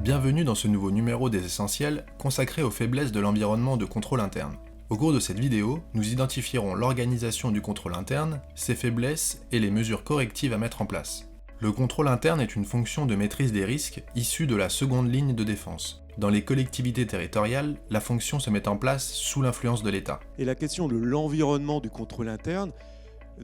Bienvenue dans ce nouveau numéro des Essentiels consacré aux faiblesses de l'environnement de contrôle interne. Au cours de cette vidéo, nous identifierons l'organisation du contrôle interne, ses faiblesses et les mesures correctives à mettre en place. Le contrôle interne est une fonction de maîtrise des risques issue de la seconde ligne de défense. Dans les collectivités territoriales, la fonction se met en place sous l'influence de l'État. Et la question de l'environnement du contrôle interne,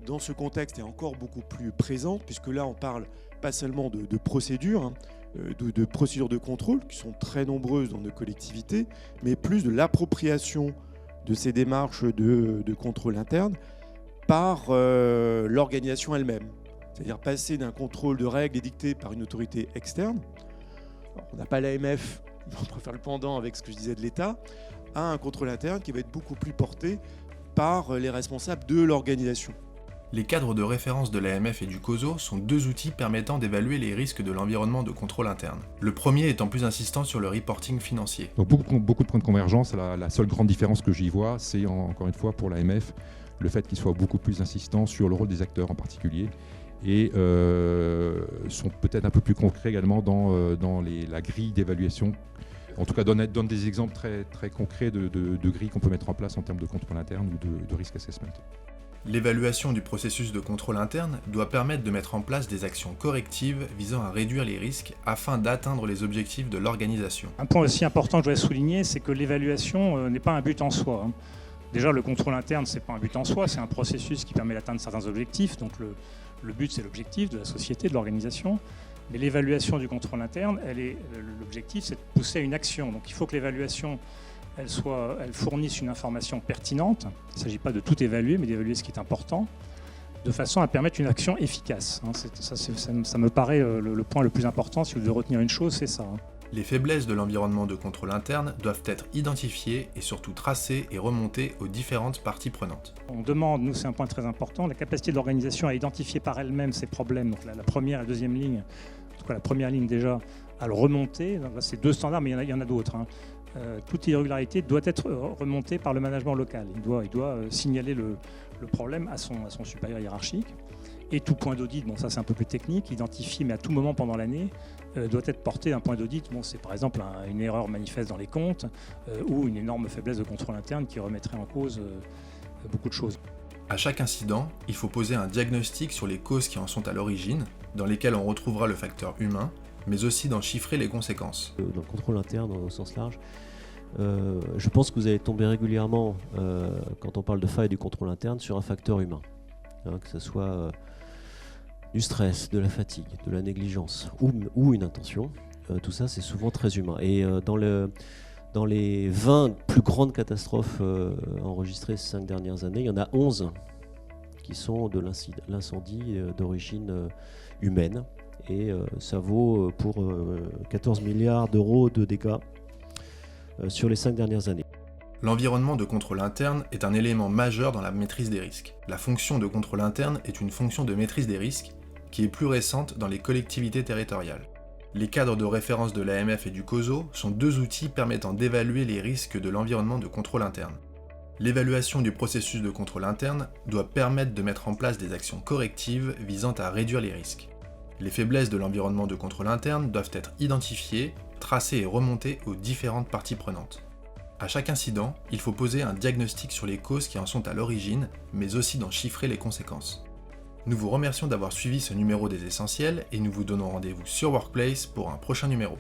dans ce contexte, est encore beaucoup plus présente, puisque là, on parle pas seulement de procédures, de procédures de contrôle, qui sont très nombreuses dans nos collectivités, mais plus de l'appropriation de ces démarches de contrôle interne par l'organisation elle-même. C'est-à-dire passer d'un contrôle de règles édictées par une autorité externe, alors, on n'a pas l'AMF, on préfère le pendant avec ce que je disais de l'État, à un contrôle interne qui va être beaucoup plus porté par les responsables de l'organisation. Les cadres de référence de l'AMF et du COSO sont deux outils permettant d'évaluer les risques de l'environnement de contrôle interne. Le premier étant plus insistant sur le reporting financier. Donc beaucoup de points de convergence. La seule grande différence que j'y vois, c'est encore une fois pour l'AMF, le fait qu'il soit beaucoup plus insistant sur le rôle des acteurs en particulier et sont peut-être un peu plus concrets également dans la grille d'évaluation. En tout cas, donne des exemples très concrets de grilles qu'on peut mettre en place en termes de contrôle interne ou de risk assessment. L'évaluation du processus de contrôle interne doit permettre de mettre en place des actions correctives visant à réduire les risques afin d'atteindre les objectifs de l'organisation. Un point aussi important que je voudrais souligner, c'est que l'évaluation n'est pas un but en soi. Déjà, le contrôle interne, c'est pas un but en soi, c'est un processus qui permet d'atteindre certains objectifs. Donc le but, c'est l'objectif de la société, de l'organisation. Mais l'évaluation du contrôle interne, l'objectif, c'est de pousser à une action. Donc il faut que l'évaluation elle fournisse une information pertinente. Il ne s'agit pas de tout évaluer, mais d'évaluer ce qui est important, de façon à permettre une action efficace. Ça me paraît le point le plus important. Si vous devez retenir une chose, c'est ça. Les faiblesses de l'environnement de contrôle interne doivent être identifiées et surtout tracées et remontées aux différentes parties prenantes. On demande, nous c'est un point très important, la capacité de l'organisation à identifier par elle-même ses problèmes, donc la première et la deuxième ligne, en tout cas la première ligne déjà, à le remonter. Donc là, c'est deux standards, mais il y en a d'autres. Toute irrégularité doit être remontée par le management local. Il doit signaler le problème à son supérieur hiérarchique. Et tout point d'audit, bon ça c'est un peu plus technique, identifié mais à tout moment pendant l'année, doit être porté d'un point d'audit. Bon, c'est par exemple une erreur manifeste dans les comptes ou une énorme faiblesse de contrôle interne qui remettrait en cause beaucoup de choses. À chaque incident, il faut poser un diagnostic sur les causes qui en sont à l'origine, dans lesquelles on retrouvera le facteur humain, mais aussi d'en chiffrer les conséquences. Dans le contrôle interne au sens large, je pense que vous allez tomber régulièrement, quand on parle de faille du contrôle interne, sur un facteur humain. Que ce soit du stress, de la fatigue, de la négligence ou une intention. Tout ça, c'est souvent très humain. Et dans les 20 plus grandes catastrophes enregistrées ces 5 dernières années, il y en a 11 qui sont de l'incendie d'origine humaine. Et ça vaut pour 14 milliards d'euros de dégâts sur les 5 dernières années. L'environnement de contrôle interne est un élément majeur dans la maîtrise des risques. La fonction de contrôle interne est une fonction de maîtrise des risques qui est plus récente dans les collectivités territoriales. Les cadres de référence de l'AMF et du COSO sont deux outils permettant d'évaluer les risques de l'environnement de contrôle interne. L'évaluation du processus de contrôle interne doit permettre de mettre en place des actions correctives visant à réduire les risques. Les faiblesses de l'environnement de contrôle interne doivent être identifiées, tracées et remontées aux différentes parties prenantes. À chaque incident, il faut poser un diagnostic sur les causes qui en sont à l'origine, mais aussi d'en chiffrer les conséquences. Nous vous remercions d'avoir suivi ce numéro des Essentiels et nous vous donnons rendez-vous sur Workplace pour un prochain numéro.